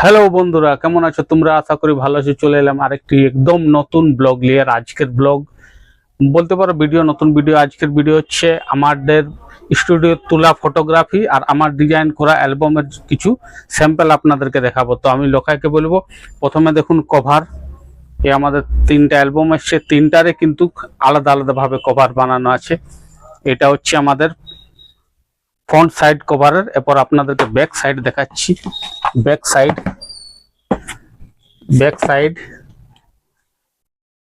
Hello বন্ধুরা, কেমন আছো তোমরা? আশা করি ভালো আছো। চলে এলাম আরেকটি একদম নতুন ব্লগ নিয়ে। আজকের ব্লগ বলতে পারো নতুন ভিডিও। আজকের ভিডিও হচ্ছে আমাদের স্টুডিও তোলা ফটোগ্রাফি আর আমার ডিজাইন করা অ্যালবামের কিছু স্যাম্পল আপনাদেরকে দেখাবো। তো আমি লোকাইকে বলবো, প্রথমে দেখুন কভার। আমাদের তিনটা অ্যালবাম এসছে, তিনটারে কিন্তু আলাদা আলাদাভাবে কভার বানানো আছে। এটা হচ্ছে আমাদের ফ্রন্ট সাইড কভারের। এরপর আপনাদেরকে ব্যাক সাইড দেখাচ্ছি। ব্যাক সাইড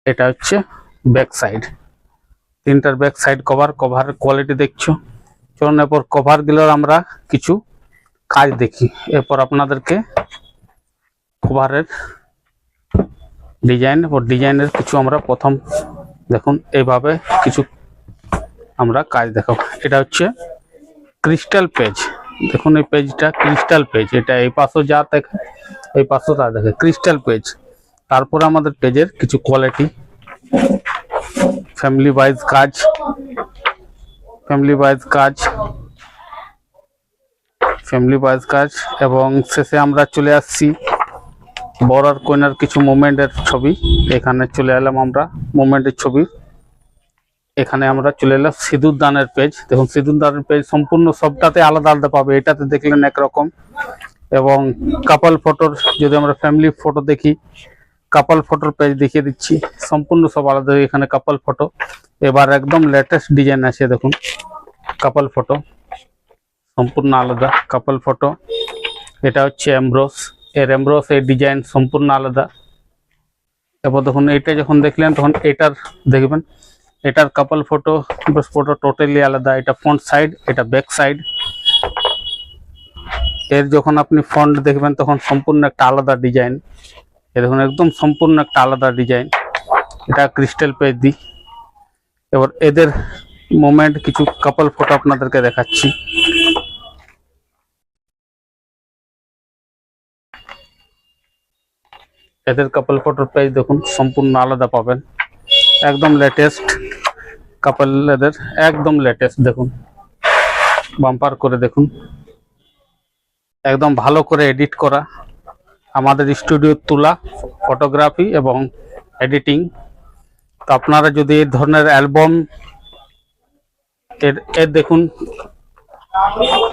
এটা হচ্ছে ব্যাক সাইড। তিনটার ব্যাক সাইড কভারের কোয়ালিটি দেখছো। চলুন এরপর কভারগুলোর আমরা কিছু কাজ দেখি। এরপর আপনাদেরকে কভারের ডিজাইনের কিছু আমরা প্রথম দেখুন এইভাবে কিছু আমরা কাজ দেখাবো। এটা হচ্ছে ক্রিস্টাল পেজ। দেখুন এই পেজটা ক্রিস্টাল পেজ। এটা এই পাশেও যা দেখে এই পাশেও তা দেখে ক্রিস্টাল পেজ। তারপরে আমাদের পেজের কিছু কোয়ালিটি, ফ্যামিলি ওয়াইজ কাজ এবং শেষে আমরা চলে আসছি বর আর কইনার কিছু মোমেন্টের ছবি। এখানে চলে এলাম আমরা মোমেন্টের ছবি। এখানে আমরা চলে এলাম সিঁদুর দানের পেজ। দেখুন সিঁদুর দানের পেজ সম্পূর্ণ সবটাতে আলাদা আলাদা পাবে। এটাতে দেখলেন একরকম, এবং কাপল ফটোর যদি আমরা ফ্যামিলি ফটো দেখি, কাপল ফটোর পেজ দেখিয়ে দিচ্ছি। সম্পূর্ণ সব আলাদা। এখানে কাপল ফটো এবার একদম লেটেস্ট ডিজাইন আছে। দেখুন কাপল ফটো সম্পূর্ণ আলাদা। কাপল ফটো এটা হচ্ছে এমব্রোস। এই ডিজাইন সম্পূর্ণ আলাদা। এবার দেখুন এটা যখন দেখলেন তখন এটার দেখবেন এটার কাপল ফটো টোটালি আলাদা। এটা ফ্রন্ট সাইড, এটা ব্যাক সাইড। এর যখন আপনি ফ্রন্ট দেখবেন তখন সম্পূর্ণ একটা আলাদা ডিজাইন। দেখুন একদম সম্পূর্ণ একটা আলাদা ডিজাইন। এটা ক্রিস্টাল পেজ দিই। এবার এদের মোমেন্ট কিছু কাপল ফটো আপনাদেরকে দেখাচ্ছি। এদের কাপল ফটোর পেজ দেখুন সম্পূর্ণ আলাদা পাবেন। একদম লেটেস্ট কাপল, এদের একদম লেটেস্ট। দেখুন বাম্পার করে দেখুন, একদম ভালো করে এডিট করা। আমাদের স্টুডিও তোলা ফটোগ্রাফি এবং এডিটিং। তো আপনারা যদি এই ধরনের অ্যালবাম এর দেখুন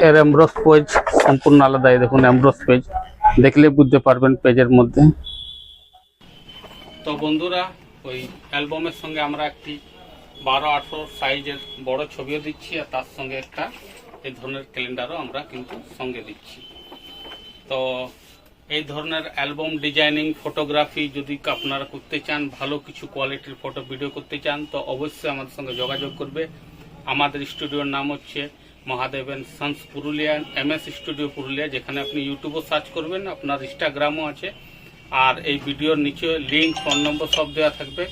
এর এমব্রোস পেজ সম্পূর্ণ আলাদা। দেখুন এমব্রোস পেজ দেখলে বুঝতে পারবেন পেজের মধ্যে। তো বন্ধুরা, ওই অ্যালবামের সঙ্গে আমরা একটি 12-18 সাইজের বড় ছবিও দিচ্ছি, আর তার সঙ্গে একটা এই ধরনের ক্যালেন্ডারও আমরা কিন্তু সঙ্গে দিচ্ছি। তো এই ধরনের অ্যালবাম ডিজাইনিং ফটোগ্রাফি যদি আপনারা করতে চান, ভালো কিছু কোয়ালিটির ফটো ভিডিও করতে চান, তো অবশ্যই আমাদের সঙ্গে যোগাযোগ করবে। আমাদের স্টুডিওর নাম হচ্ছে Mahadev and sons Purulia, MS studio Purulia. যেখানে আপনি ইউটিউবও সার্চ করবেন, আপনার ইনস্টাগ্রামও আছে, আর এই ভিডিওর নিচে লিঙ্ক, ফোন নম্বর সব দেওয়া থাকবে।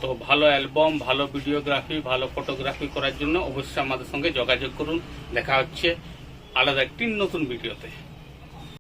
তো ভালো অ্যালবাম, ভালো ভিডিওগ্রাফি, ভালো ফটোগ্রাফি করার জন্য অবশ্যই আমাদের সঙ্গে যোগাযোগ করুন। দেখা হচ্ছে আলাদা একটি নতুন ভিডিওতে।